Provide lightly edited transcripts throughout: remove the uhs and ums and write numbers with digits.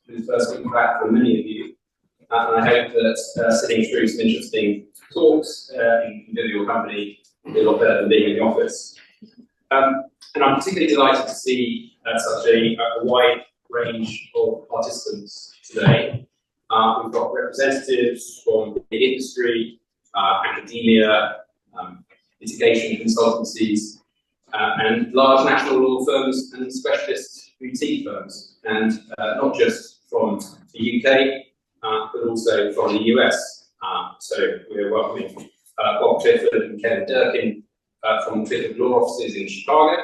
this first week back for many of you. And I hope that sitting through some interesting talks in your company will be a lot better than being in the office. And I'm particularly delighted to see such a wide range of participants today. We've got representatives from the industry, academia, litigation consultancies, and large national law firms and specialist boutique firms, and not just from the UK, but also from the US. So we're welcoming Bob Clifford and Kevin Durkin from Clifford Law Offices in Chicago,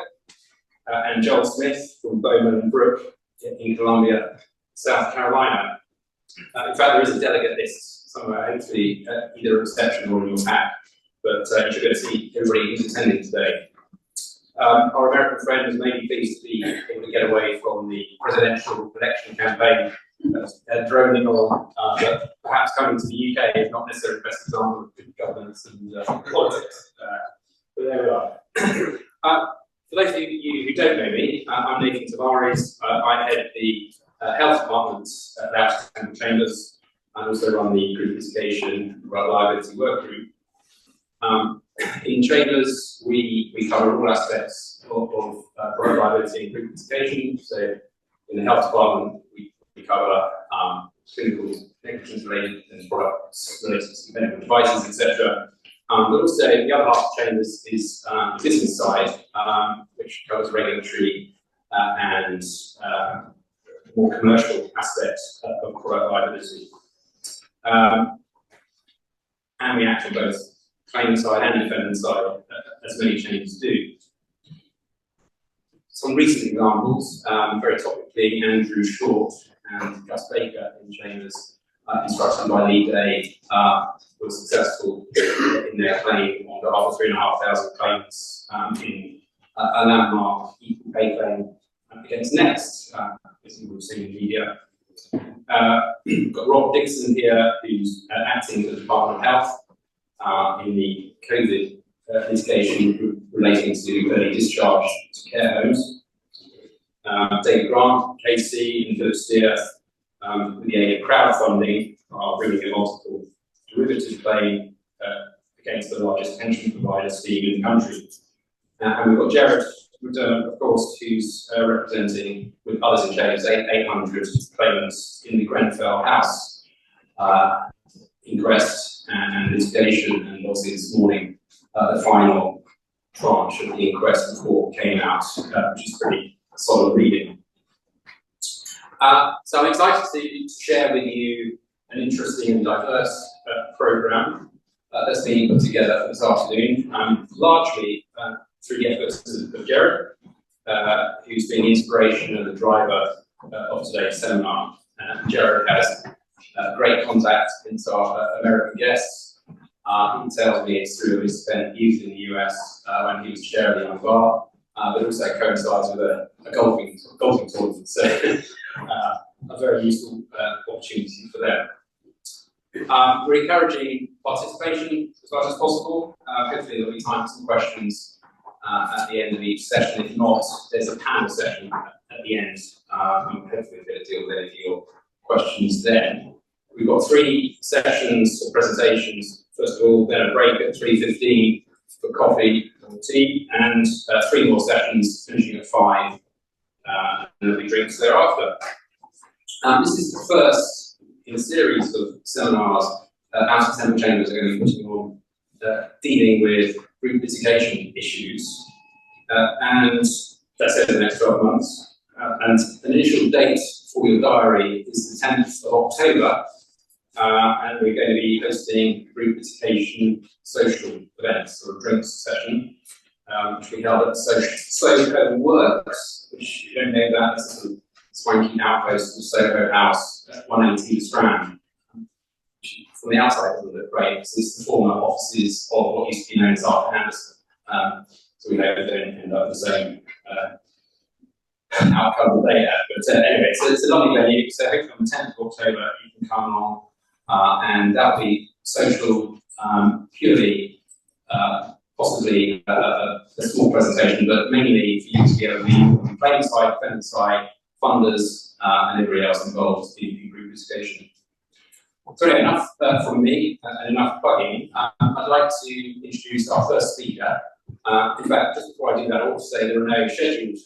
and Joel Smith from Bowman and Brooke in Columbia, South Carolina. In fact, there is a delegate list somewhere, hopefully either a reception or in your pack, but you should be able to see everybody who's attending today. Our American friends may be pleased to be able to get away from the presidential election campaign droning on, but perhaps coming to the UK is not necessarily the best example of good governance and politics. But there we are. For those of you who don't know me, I'm Nathan Tavares. I head the health department at Barristers and Chambers, and also run the group litigation liability work group. In Chambers, we cover all aspects of product liability and group litigation. So in the health department, we cover clinical negligence related and products related to medical devices, etc. But also the other half of Chambers is the business side, which covers regulatory and more commercial aspects of product liability. And we act on both claimant side and defendant side, as many chambers do. Some recent examples, very topically, Andrew Short and Gus Baker in Chambers, instructed by Lead Day, were successful in their claim on behalf of 3,500 claimants in a landmark equal pay claim against Next, as you will see in the media. We've got Rob Dixon here, who's acting for the Department of Health in the COVID litigation relating to early discharge to care homes. David Grant, KC, and Philip Steer, with the aid of crowdfunding, are bringing a multiple derivative claim against the largest pension provider scheme in the country. And we've got Jared McDermott, of course, who's representing, with others in Chambers, 800 claimants in the Grenfell House inquest and litigation, and obviously this morning the final tranche of the inquest report came out, which is pretty solid reading. So I'm excited to share with you an interesting and diverse programme that's being put together this afternoon, largely through the efforts of Jared, who's been the inspiration and the driver of today's seminar. Jared has great contact into our American guests. He tells me it's through his spent youth in the US when he was chair of the young bar, but also coincides with a golfing tournament, so a very useful opportunity for them. We're encouraging participation as much as possible. Hopefully there'll be time for some questions at the end of each session. If not, there's a panel session at the end, and hopefully we'll be able to deal with any of your questions then. We've got 3 sessions or presentations. First of all, then a break at 3:15 for coffee or tea, and 3 more sessions finishing at 5, and there'll be drinks thereafter. This is the first in a series of seminars out of 10 chambers are going to be putting on dealing with group litigation issues, and that's over the next 12 months. And an initial date for your diary is the 10th of October, and we're going to be hosting a group litigation social events, or a drinks session, which we held at Soho Works, which you don't know about, it's a sort of swanky outpost of Soho House at 180 The Strand. From the outside, it doesn't look great, because it's the former offices of what used to be known as Arthur Anderson. So we hope they don't end up the same outcome that they had. But anyway, so it's a lovely venue. So hopefully on the 10th of October, you can come along, and that'll be social, purely, possibly a small presentation, but mainly for you to be able to be on the claim side, defendant side, funders, and everybody else involved in group litigation. So anyway, enough from me and enough plugging. I'd like to introduce our first speaker. In fact, just before I do that, I ought to say there are no scheduled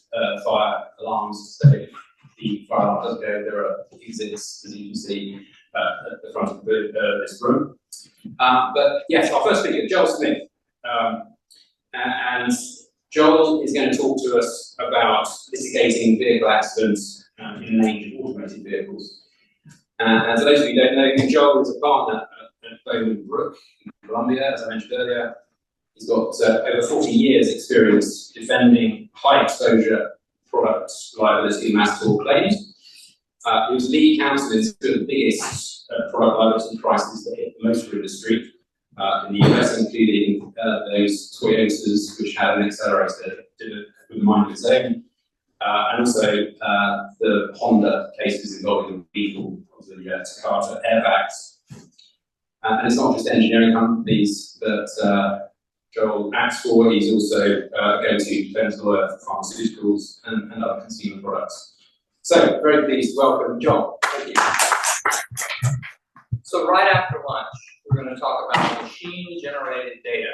fire alarms, so if the fire alarm doesn't go, there are exits, as you can see, at the front of this room. But yes, our first speaker, Joel Smith. And Joel is going to talk to us about litigating vehicle accidents in the range of automated vehicles. And for those of you who don't know, Joel is a partner at Bowman and Brooke in Columbia, as I mentioned earlier. He's got over 40 years' experience defending high exposure product liability and mass tort claims. He was lead counsel in two of the biggest product liability crises that hit the motor industry in the US, including those Toyotas which had an accelerator that did it with a mind of its own, and also the Honda cases involving the vehicle of the Takata airbags. And it's not just engineering companies that Joel acts for. He's also a go-to defense lawyer for pharmaceuticals and other consumer products. So, very pleased to welcome Joel. Thank you. So right after lunch, we're going to talk about machine-generated data.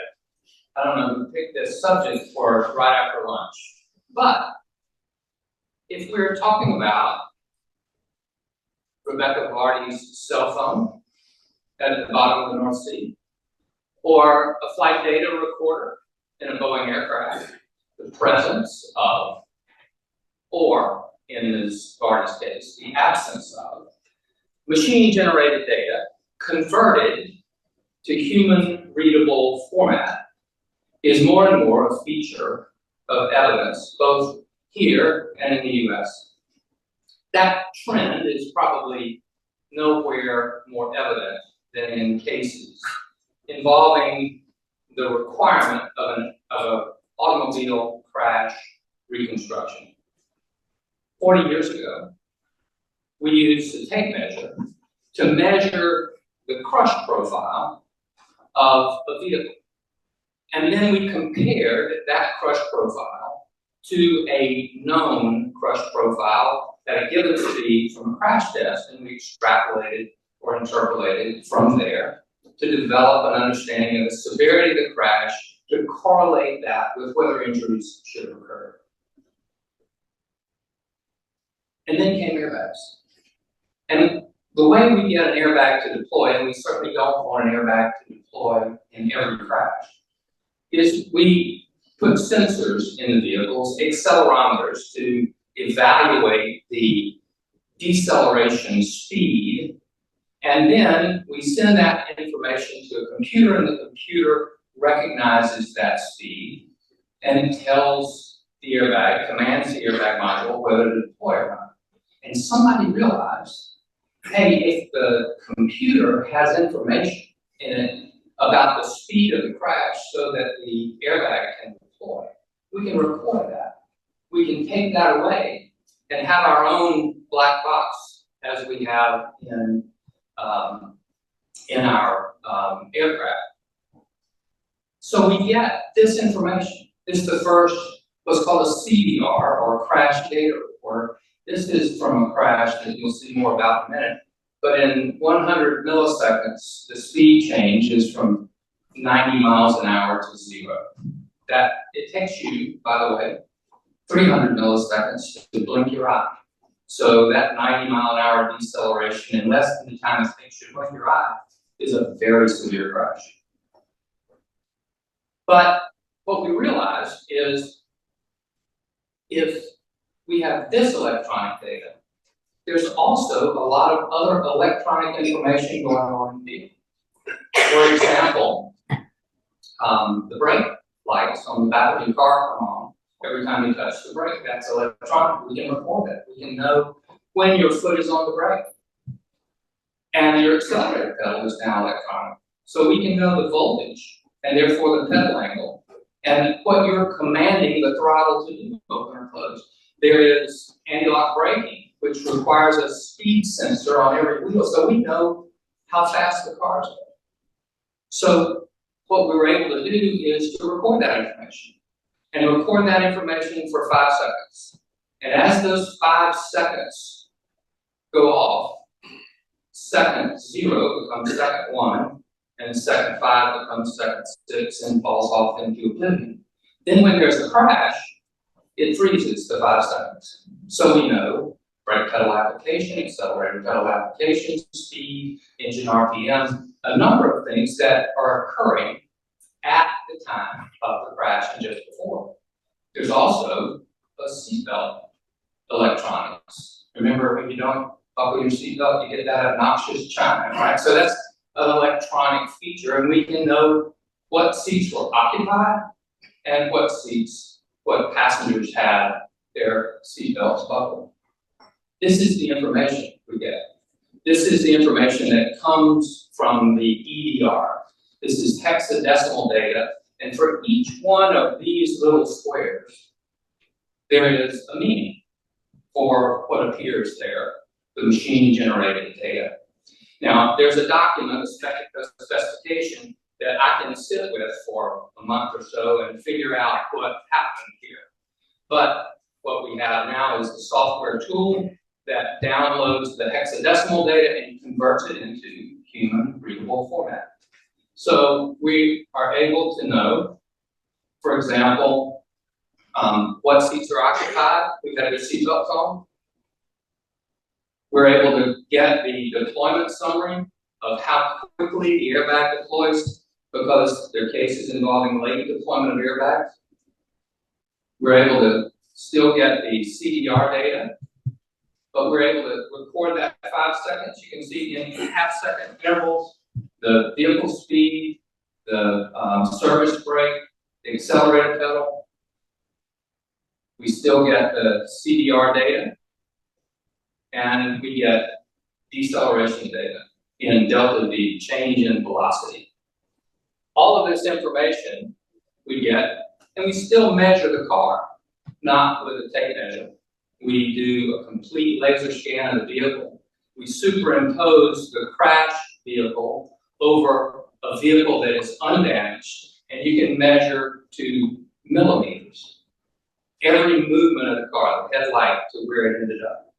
I don't know who picked this subject for right after lunch, but if we're talking about Rebecca Vardy's cell phone at the bottom of the North Sea, or a flight data recorder in a Boeing aircraft, the presence of, or in Ms. Vardy's case, the absence of, machine-generated data converted to human-readable format is more and more a feature of evidence, both here and in the US. That trend is probably nowhere more evident than in cases involving the requirement of an automobile crash reconstruction. 40 years ago, we used a tape measure to measure the crush profile of a vehicle. And then we compared that crush profile to a known crush profile at a given speed from a crash test, and we extrapolated or interpolated from there to develop an understanding of the severity of the crash to correlate that with whether injuries should occur. And then came airbags. And the way we get an airbag to deploy, and we certainly don't want an airbag to deploy in every crash, is we put sensors in the vehicles, accelerometers, to evaluate the deceleration speed, and then we send that information to a computer, and the computer recognizes that speed, and it tells the airbag, commands the airbag module whether to deploy or not. And somebody realized, hey, if the computer has information in it about the speed of the crash so that the airbag can deploy, we can record that. We can take that away and have our own black box as we have in our aircraft. So we get this information. This is the first, what's called a CDR, or crash data report. This is from a crash that you'll see more about in a minute. But in 100 milliseconds, the speed change is from 90 miles an hour to 0. That, it takes you, by the way, 300 milliseconds to blink your eye. So that 90 mile an hour deceleration in less than the time it takes you to blink your eye is a very severe crash. But what we realized is if we have this electronic data, there's also a lot of other electronic information going on in the vehicle. For example, the brake lights on the back of your car come on every time you touch the brake. That's electronic. We can record that. We can know when your foot is on the brake. And your accelerator pedal is now electronic. So we can know the voltage and therefore the pedal angle and what you're commanding the throttle to do, open or close. There is anti-lock braking, which requires a speed sensor on every wheel, so we know how fast the car is going. So what we were able to do is to record that information, and record that information for 5 seconds. And as those 5 seconds go off, second 0 becomes second 1, and second 5 becomes second 6 and falls off into oblivion. Then when there's a crash, it freezes the 5 seconds. So we know brake pedal application, accelerator pedal application, speed, engine RPM, a number of things that are occurring at the time of the crash and just before. There's also a seatbelt electronics. Remember, when you don't buckle your seatbelt, you get that obnoxious chime, right? So that's an electronic feature, and we can know what seats were occupied and what passengers had their seatbelts buckled. This is the information we get. This is the information that comes from the EDR. This is hexadecimal data, and for each one of these little squares, there is a meaning for what appears there, the machine-generated data. Now, there's a document, a specification, that I can sit with for a month or so and figure out what happened here. But what we have now is a software tool that downloads the hexadecimal data and converts it into human readable format. So we are able to know, for example, what seats are occupied. We've had their seatbelts on. We're able to get the deployment summary of how quickly the airbag deploys because there are cases involving late deployment of airbags. We're able to still get the CDR data, but we're able to record that 5 seconds. You can see in half-second intervals the vehicle speed, the service brake, the accelerator pedal. We still get the CDR data, and we get deceleration data in delta V, change in velocity. All of this information we get, and we still measure the car, not with a tape measure. We do a complete laser scan of the vehicle. We superimpose the crash vehicle over a vehicle that is undamaged, and you can measure to millimeters every movement of the car, the headlight to where it ended up.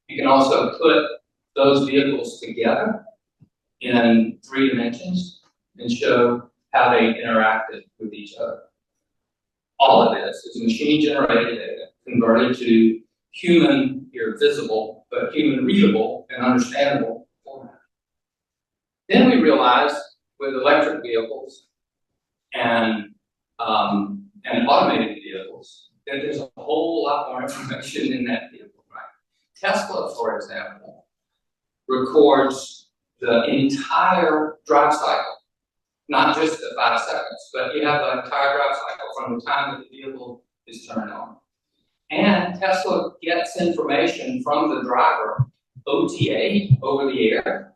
You can also put those vehicles together in 3 dimensions and show how they interacted with each other. All of this is machine-generated data converted to human, here visible, but human readable and understandable format. Then we realized with electric vehicles and automated vehicles that there's a whole lot more information in that vehicle, right? Tesla, for example, records the entire drive cycle, not just the 5 seconds, but you have the entire drive cycle from the time that the vehicle is turned on. And Tesla gets information from the driver, OTA, over the air,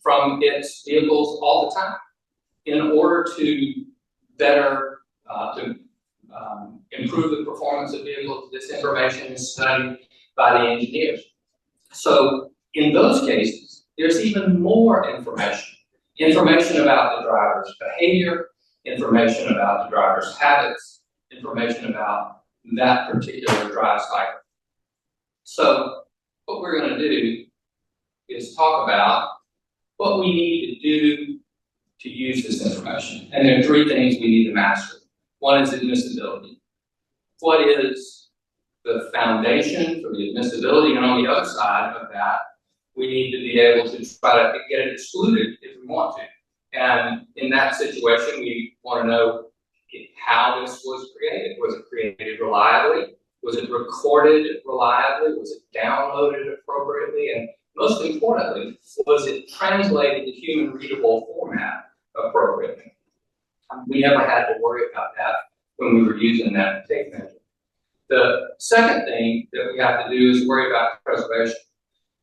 from its vehicles all the time in order to better improve the performance of vehicles. This information is studied by the engineers. So in those cases, there's even more information. Information about the driver's behavior, information about the driver's habits, information about that particular drive cycle. So what we're going to do is talk about what we need to do to use this information. And there are 3 things we need to master. One is admissibility. What is the foundation for the admissibility? And on the other side of that, we need to be able to try to get it excluded if we want to. And in that situation, we want to know how this was created. Was it created reliably? Was it recorded reliably? Was it downloaded appropriately? And most importantly, was it translated to human readable format appropriately? We never had to worry about that when we were using that tape measure. The second thing that we have to do is worry about preservation.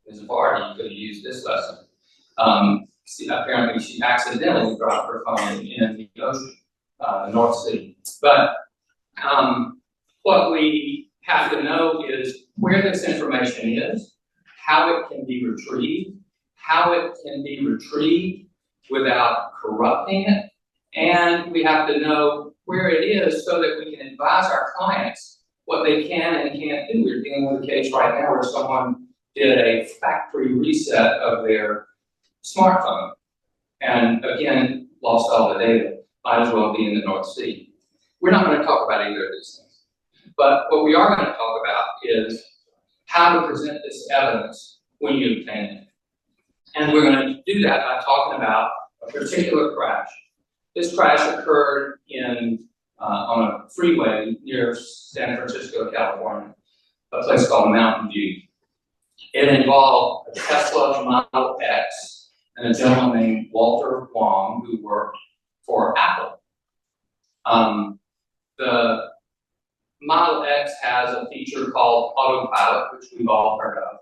Ms. Vardy could have used this lesson. Apparently, she accidentally dropped her phone in the ocean, the North Sea. But what we have to know is where this information is, how it can be retrieved, without corrupting it, and we have to know where it is so that we can advise our clients what they can and can't do. We're dealing with a case right now where someone did a factory reset of their smartphone and again lost all the data. Might as well be in the North Sea. We're not going to talk about either of these things. But what we are going to talk about is how to present this evidence when you obtain it. And we're going to do that by talking about a particular crash. This crash occurred on a freeway near San Francisco, California, a place called Mountain View. It involved a Tesla Model X and a gentleman named Walter Wong who worked for Apple. The Model X has a feature called autopilot, which we've all heard of.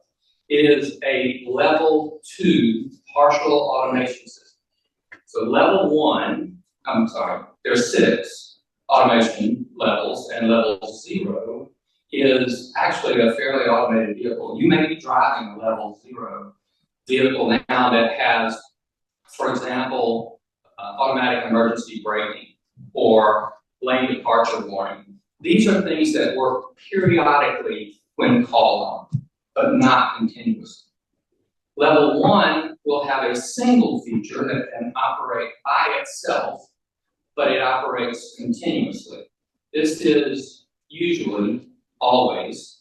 It is a level 2 partial automation system. So level 1, there's 6 automation levels, and level 0 is actually a fairly automated vehicle. You may be driving a level 0 vehicle now that has, for example, automatic emergency braking or lane departure warning. These are things that work periodically when called on, but not continuously. Level 1 will have a single feature that can operate by itself, but it operates continuously. This is usually, always,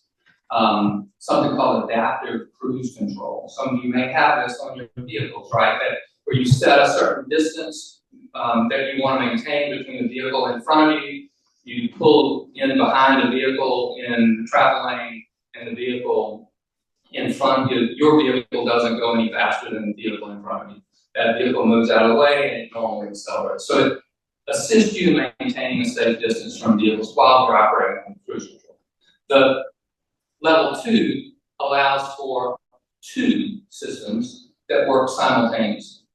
something called adaptive cruise control. Some of you may have this on your vehicles, right? Where you set a certain distance that you want to maintain between the vehicle in front of you. You pull in behind the vehicle in the travel lane, and the vehicle in front of you, your vehicle doesn't go any faster than the vehicle in front of you. That vehicle moves out of the way and it normally accelerates. So it assists you in maintaining a safe distance from vehicles while you're operating on cruise control. The level 2 allows for 2 systems that work simultaneously.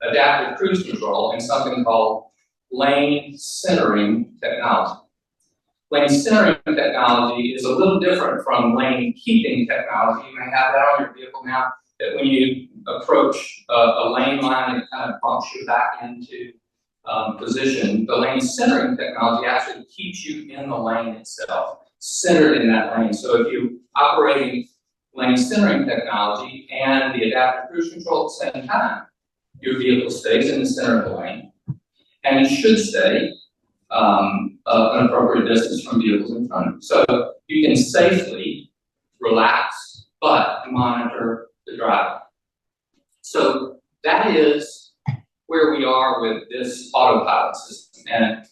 Adaptive cruise control and something called lane centering technology. Lane centering technology is a little different from lane keeping technology. You may have that on your vehicle now, that when you approach a lane line, it kind of bumps you back into position. The lane centering technology actually keeps you in the lane itself, centered in that lane. So if you're operating lane centering technology and the adaptive cruise control at the same time, your vehicle stays in the center of the lane, and it should stay an appropriate distance from vehicles in front of you. So you can safely relax, but monitor the driver. So that is where we are with this autopilot system. And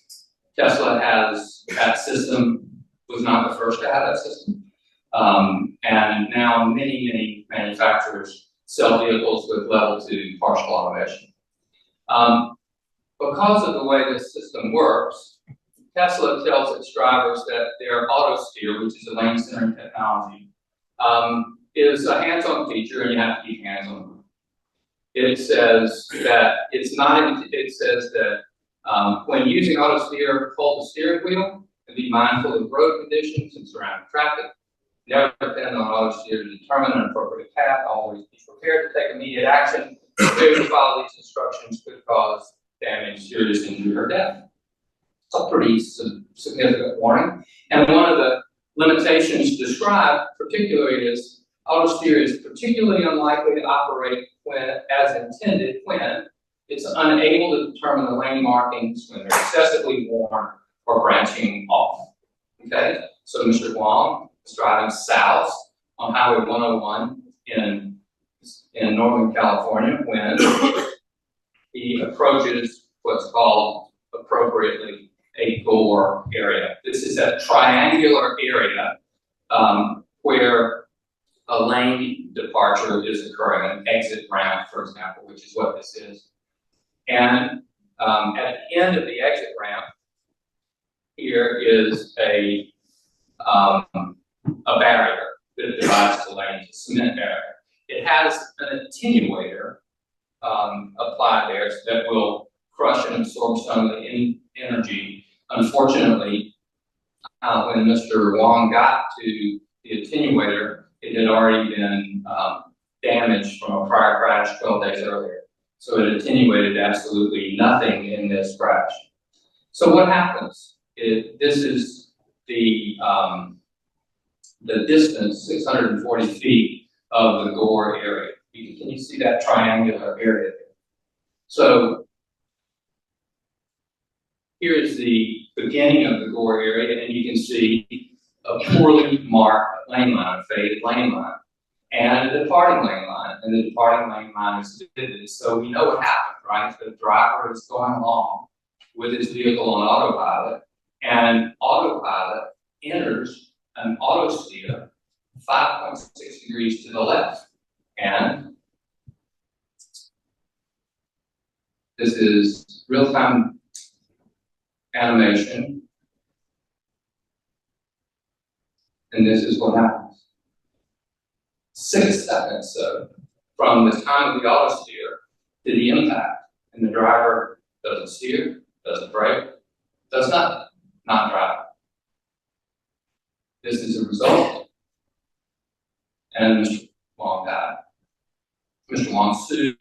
Tesla has that system, was not the first to have that system. And now many manufacturers sell vehicles with level 2 partial automation. Because of the way this system works, Tesla tells its drivers that their auto steer, which is a lane centering technology, is a hands-on feature, and you have to keep hands on it. It says that it's not. It says that when using auto steer, hold the steering wheel and be mindful of road conditions and surrounding traffic. Never depend on auto steer to determine an appropriate path. Always be prepared to take immediate action. Failure to follow these instructions could cause damage, serious injury, or death. It's a pretty significant warning. And one of the limitations described particularly is auto steer is particularly unlikely to operate as intended when it's unable to determine the lane markings when they're excessively worn or branching off. Okay, so Mr. Wong is driving south on Highway 101 in Northern California when he approaches what's called appropriately a gore area. This is a triangular area where a lane departure is occurring, an exit ramp, for example, which is what this is. And at the end of the exit ramp, here is a barrier that divides the lanes, a cement barrier. It has an attenuator applied there that will crush and absorb some of the energy. Unfortunately, when Mr. Wong got to the attenuator, it had already been damaged from a prior crash 12 days earlier. So it attenuated absolutely nothing in this crash. So what happens? This is the distance, 640 feet of the gore area. Can you see that triangular area? So here's the beginning of the gore area, and you can see a poorly marked lane line, a faded lane line, and a departing lane line. And the departing lane line is vivid, so we know what happened, right? The driver is going along with his vehicle on autopilot, and autopilot enters an auto steer 5.6 degrees to the left. And this is real-time animation. And this is what happens. 6 seconds from the time of the auto steer to the impact. And the driver doesn't steer, doesn't brake, does nothing, not drive. This is a result. And Mr. Wong died. Mr. Wong sued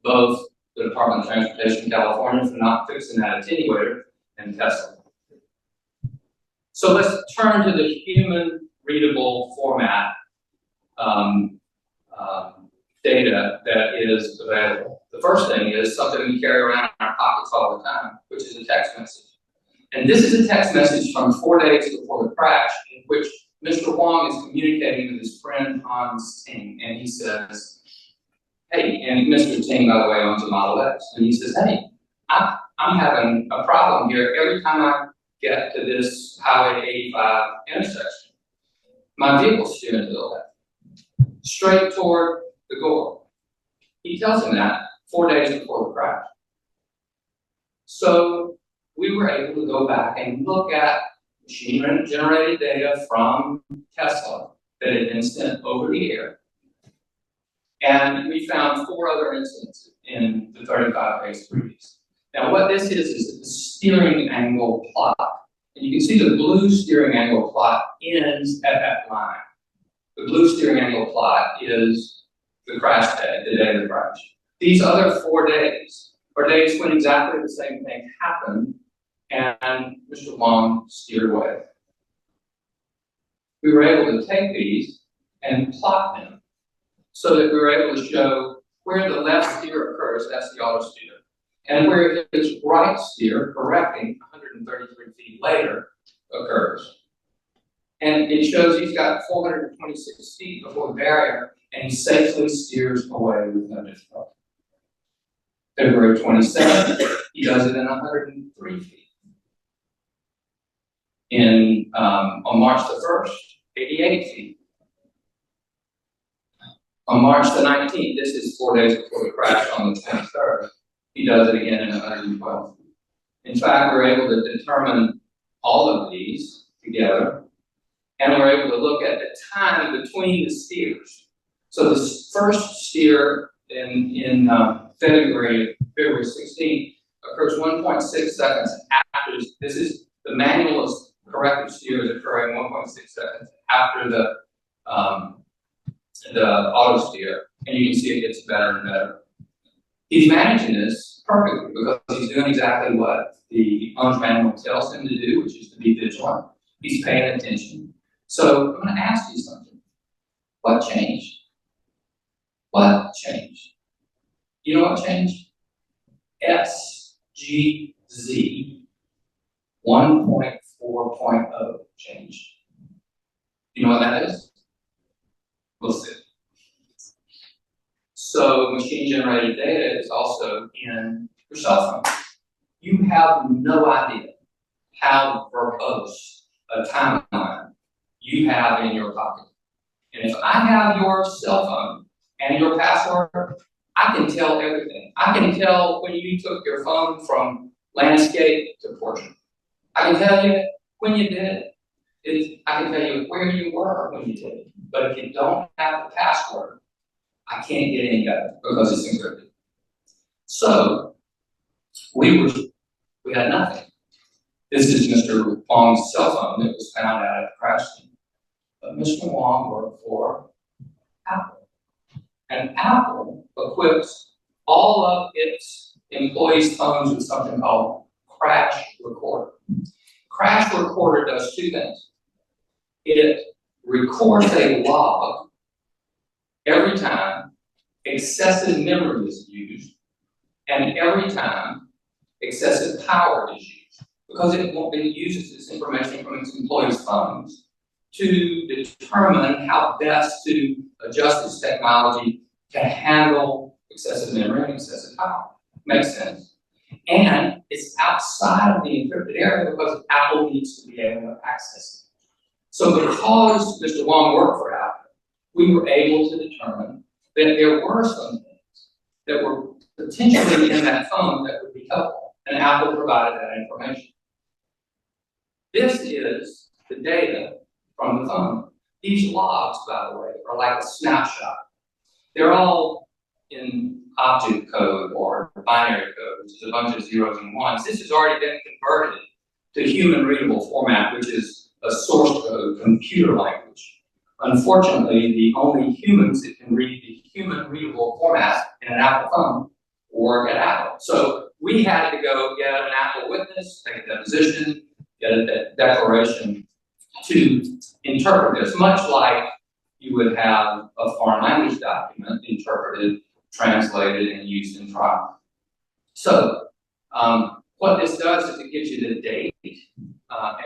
both the Department of Transportation in California for not fixing that attenuator and Tesla. So let's turn to the human readable format data that is available. The first thing is something we carry around in our pockets all the time, which is a text message. And this is a text message from 4 days before the crash, in which Mr. Wong is communicating with his friend Hans Ting, and he says, hey, and Mr. Ting, by the way, owns a Model X, and he says, hey, I'm having a problem here every time I get to this Highway 85 intersection. My vehicle's steering to the left, straight toward the gore. He tells him that 4 days before the crash. So we were able to go back and look at machine-generated data from Tesla that had been sent over the air. And we found 4 other incidents in the 35 days previous. Now what this is the steering angle plot. And you can see the blue steering angle plot ends at that line. The blue steering angle plot is the crash day, the day of the crash. These other 4 days are days when exactly the same thing happened and Mr. Wong steered away. We were able to take these and plot them so that we were able to show where the left steer occurs, that's the auto steer, and where his right steer, correcting 133 feet later, occurs. And it shows he's got 426 feet before the barrier, and he safely steers away with no difficulty. February 27th, he does it in 103 feet. On March the 1st, 88 feet. On March the 19th, this is 4 days before the crash on the 23rd, he does it again in 112. In fact, we're able to determine all of these together, and we're able to look at the time between the steers. So the first steer in February 16th occurs 1.6 seconds after this is the manual corrective steer is occurring 1.6 seconds after the auto steer, and you can see it gets better and better. He's managing this perfectly because he's doing exactly what the owner's manual tells him to do, which is to be vigilant. He's paying attention. So I'm going to ask you something. What changed? What changed? You know what changed? SGZ 1.4.0 changed. You know what that is? We'll see. So machine-generated data is also in your cell phone. You have no idea how verbose a timeline you have in your pocket. And if I have your cell phone and your password, I can tell everything. I can tell when you took your phone from landscape to portrait. I can tell you when you did it. I can tell you where you were when you did it. But if you don't have the password, I can't get any of it because it's encrypted. So we had nothing. This is Mr. Wong's cell phone that was found out at the crash scene. But Mr. Wong worked for Apple. And Apple equips all of its employees' phones with something called Crash Recorder. crash recorder does two things. It records a log every time excessive memory is used and every time excessive power is used, because it uses this information from its employees' phones to determine how best to adjust its technology to handle excessive memory and excessive power. Makes sense. And it's outside of the encrypted area because Apple needs to be able to access it. So because Mr. Wong worked for Apple, we were able to determine that there were some things that were potentially in that phone that would be helpful, and Apple provided that information. This is the data from the phone. These logs, by the way, are like a snapshot. They're all in object code or binary code, which is a bunch of zeros and ones. This has already been converted to human readable format, which is a source code, computer language. Unfortunately, the only humans that can read the human readable format in an Apple phone work at Apple. So we had to go get an Apple witness, take a deposition, get a declaration to interpret this, much like you would have a foreign language document interpreted, translated, and used in trial. So what this does is it gives you the date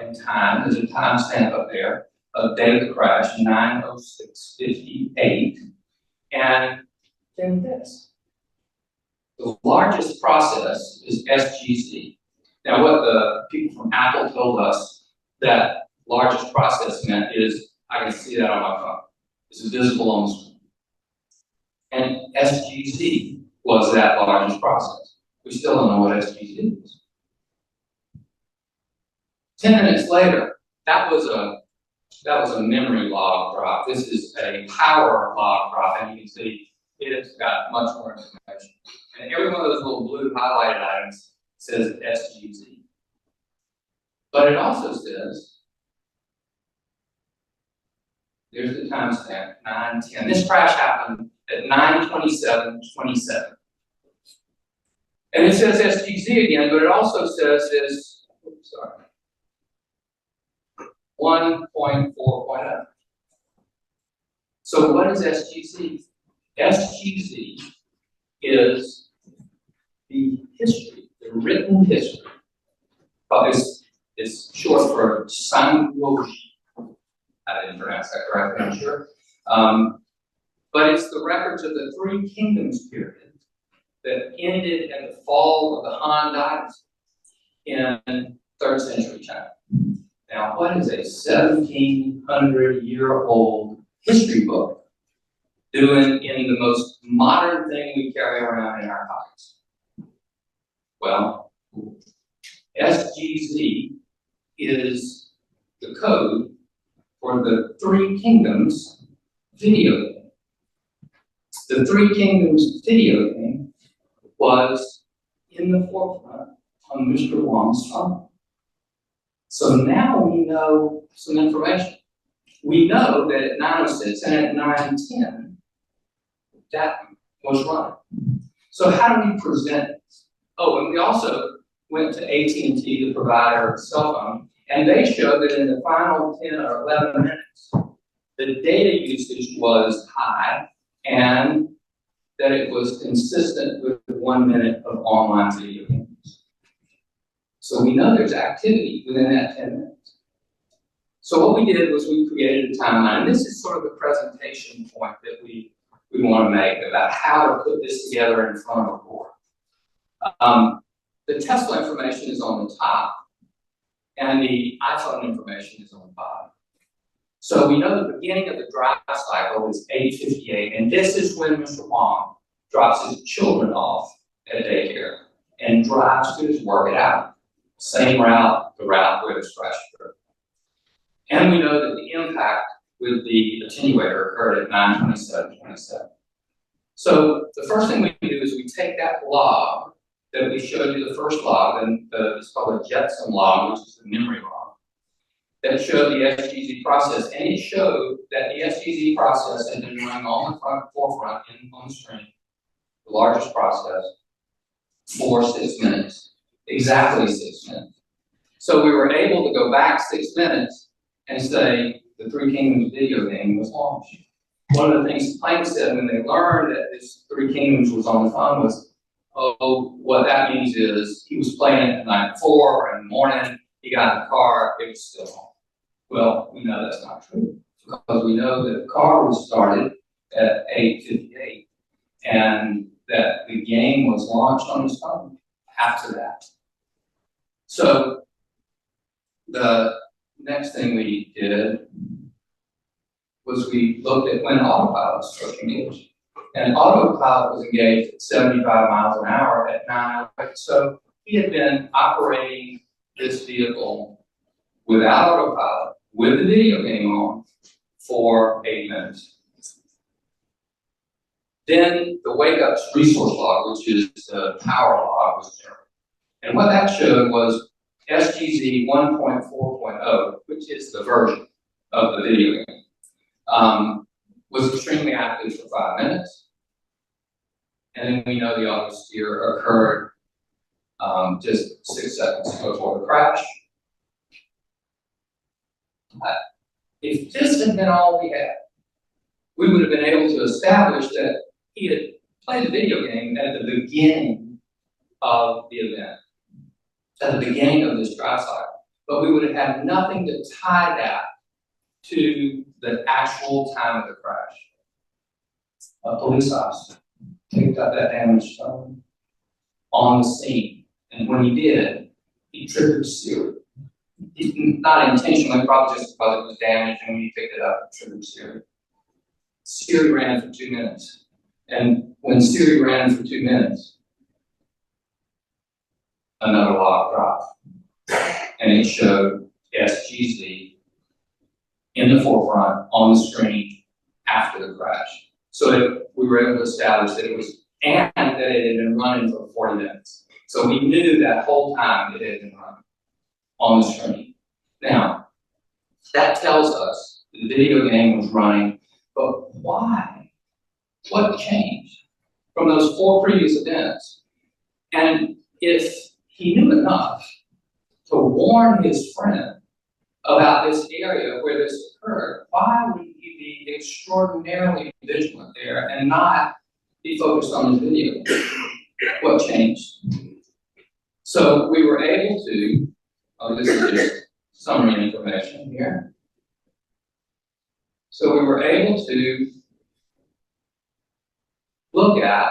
and time. There's a timestamp up there of date of the crash, 9:06:58, and then this. The largest process is SGC. Now, what the people from Apple told us that largest process meant is I can see that on my phone. This is visible on the screen. And SGC was that largest process. We still don't know what SGC is. 10 minutes later, that was a memory log drop. This is a power log drop, and you can see it's got much more information. And every one of those little blue highlighted items says SGC. But it also says, there's the timestamp, 9:10. This crash happened at 9:27:27. And it says SGC again, but it also says this, oops, sorry, 1.4.0. So what is SGC? SGC is the history, the written history. But it's short for Sanguoji. I didn't pronounce that correctly, I'm sure. But it's the records of the Three Kingdoms period that ended at the fall of the Han Dynasty in 3rd century China. Now, what is a 1,700-year-old history book doing in the most modern thing we carry around in our pockets? Well, SGC is the code for the Three Kingdoms video game. The Three Kingdoms video game was in the forefront on Mr. Wong's phone. So now we know some information. We know that at 9:06 and at 9:10, that was running. So how do we present it? Oh, and we also went to AT&T, the provider of the cell phone, and they showed that in the final 10 or 11 minutes, the data usage was high and that it was consistent with 1 minute of online video games. So we know there's activity within that 10 minutes. So what we did was we created a timeline. And this is sort of the presentation point that we want to make about how to put this together in front of a court. The Tesla information is on the top, and the iPhone information is on the bottom. So we know the beginning of the drive cycle is 8:58, and this is when Mr. Wong drops his children off at daycare and drives to his work at Apple. Same route, the route where the crash occurred. And we know that the impact with the attenuator occurred at 9:27:27. So the first thing we do is we take that log that we showed you, the first log, and it's called a Jetson log, which is the memory log, that showed the SGZ process, and it showed that the SGZ process had been running on the forefront on the screen, the largest process, for 6 minutes, exactly 6 minutes. So we were able to go back 6 minutes and say the Three Kingdoms video game was launched. One of the things the plaintiff said when they learned that this Three Kingdoms was on the phone was, oh, what that means is he was playing it the night before, or in the morning, he got in the car, it was still on. Well, we know that's not true, because we know that the car was started at 8:58, and that the game was launched on his phone after that. So the next thing we did was we looked at when autopilot was first engaged. And autopilot was engaged at 75 miles an hour at 9:08. So he had been operating this vehicle without autopilot, with the video game on, for 8 minutes. Then the wake up resource log, which is the power log, was generated. And what that showed was SGZ 1.4.0, which is the version of the video game, was extremely active for 5 minutes. And then we know the auto steer occurred just 6 seconds before the crash. If this had been all we had, we would have been able to establish that he had played the video game at the beginning of the event, at the beginning of this drive cycle. But we would have had nothing to tie that to the actual time of the crash. A police officer picked up that damaged phone on the scene, and when he did, he triggered Siri. Not intentionally, probably just because it was damaged, and when he picked it up, it triggered Siri. Siri ran for 2 minutes, and when Siri ran for 2 minutes, another log dropped, and it showed SGZ in the forefront on the screen after the crash. So we were able to establish that it was, and that it had been running for 40 minutes. So we knew that whole time it had been running on the screen. Now, that tells us the video game was running, but why? What changed from those 4 previous events? And if he knew enough to warn his friend about this area where this occurred, why would he be extraordinarily vigilant there and not be focused on the video? What changed? So we were able to, this is just summary information here. So we were able to look at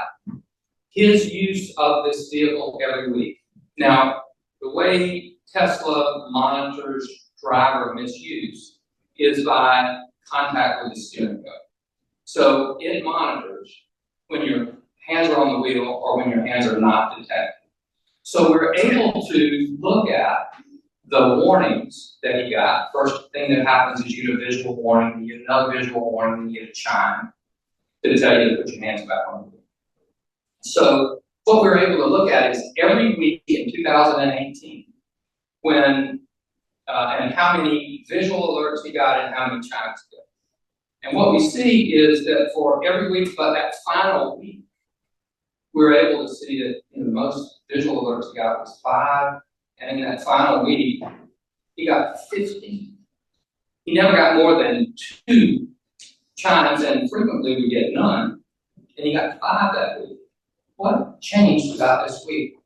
his use of this vehicle every week. Now, the way Tesla monitors driver misuse is by contact with the steering wheel. So it monitors when your hands are on the wheel or when your hands are not detected. So we're able to look at the warnings that he got. First thing that happens is you get a visual warning, you get another visual warning, then you get a chime to tell you to put your hands back on the wheel. So what we're able to look at is every week in 2018, when and how many visual alerts he got and how many chimes he got. And what we see is that for every week but that final week, we were able to see that the most visual alerts he got was 5, and in that final week, he got 15. He never got more than 2 chimes, and frequently we get none, and he got 5 that week. What changed about this week?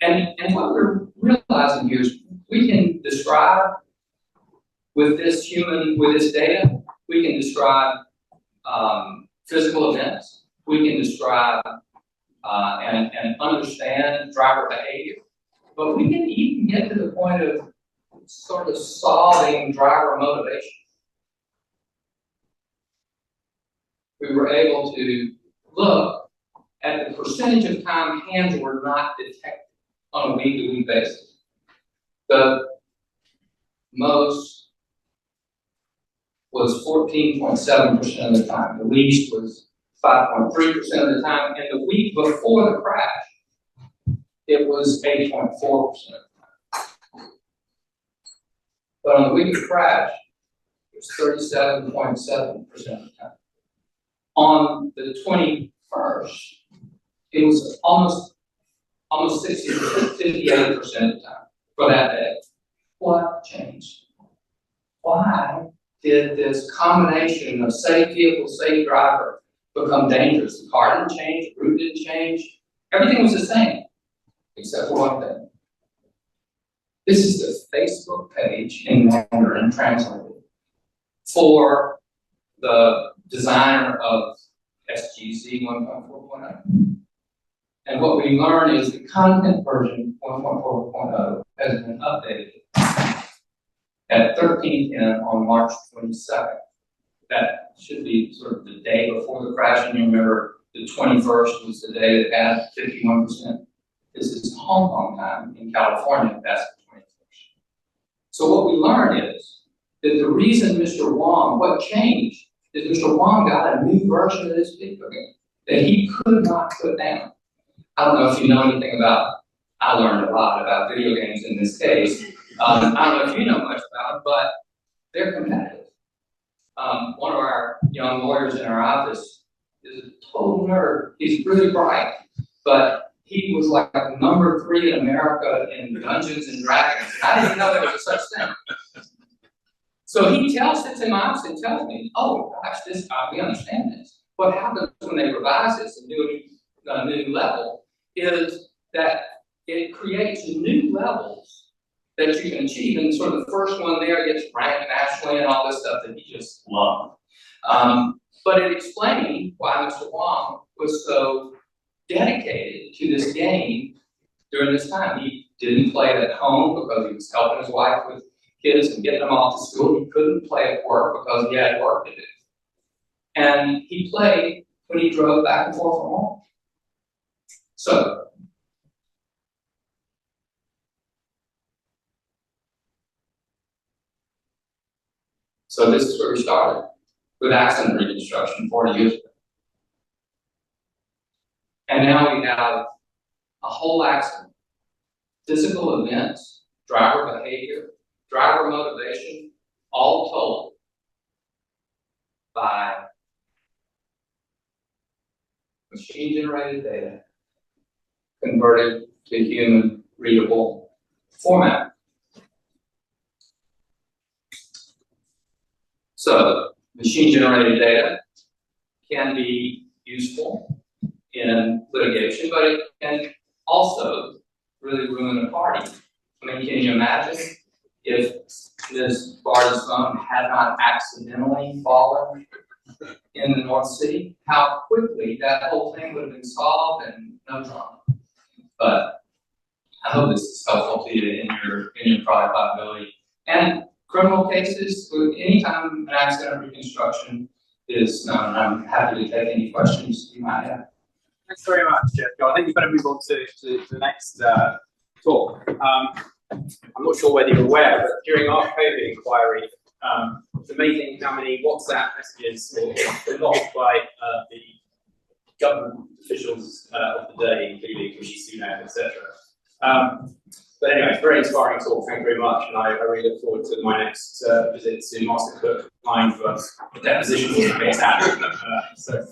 And what we're realizing here is we can describe with this data, we can describe physical events, we can describe and understand driver behavior, but we can even get to the point of sort of solving driver motivation. We were able to look at the percentage of time hands were not detected on a week-to-week basis. The most was 14.7% of the time. The least was 5.3% of the time. And the week before the crash, it was 8.4% of the time. But on the week of the crash, it was 37.7% of the time. On the 21st, it was almost 60%, 58% of the time for that day. what changed? Why did this combination of safe vehicle, safe driver become dangerous? The car didn't change, the route didn't change, everything was the same, except for one thing. This is the Facebook page in Mandarin translated for the designer of SGC 1.4.0. And what we learn is the content version 1.4.0 has been updated at 13:10 on March 22nd. That should be sort of the day before the crash, and you remember the 21st was the day that had 51%. This is Hong Kong time. In California, that's the 21st. So what we learn is that the reason Mr. Wong, what changed, is Mr. Wong got a new version of this video game that he could not put down. I don't know if you know anything about, I learned a lot about video games in this case. I don't know if you know much about them, but they're competitive. One of our young lawyers in our office is a total nerd. He's really bright, but he was like number 3 in America in Dungeons and Dragons. I didn't even know there was a such thing. So he sits in my office and tells me, oh gosh, we understand this. What happens when they revise this and do a new level is that it creates new levels that you can achieve. And sort of the first one there gets ranked nationally and all this stuff that he just loved. But it explained why Mr. Wong was so dedicated to this game during this time. He didn't play it at home because he was helping his wife with kids and getting them off to school. He couldn't play at work because he had work to do. And he played when he drove back and forth from home. So this is where we started, with accident reconstruction 40 years ago. And now we have a whole accident, physical events, driver behavior, driver motivation, all told by machine-generated data converted to human readable format. So machine-generated data can be useful in litigation, but it can also really ruin a party. I mean, can you imagine if Ms. Barda's phone had not accidentally fallen in the North Sea, how quickly that whole thing would have been solved and no drama. But I hope this is helpful to you in your product liability. And criminal cases, anytime an accident reconstruction is known, I'm happy to take any questions you might have. Thanks very much, Jeff. I think we better move on to the next talk. I'm not sure whether you're aware, but during our COVID inquiry, it's amazing how many WhatsApp messages were logged by the government officials of the day, including Rishi Sunak, etc. But anyway, it's a very inspiring talk. Thank you very much, and I really look forward to my next visit to Master Cook line for the deposition of the case. So.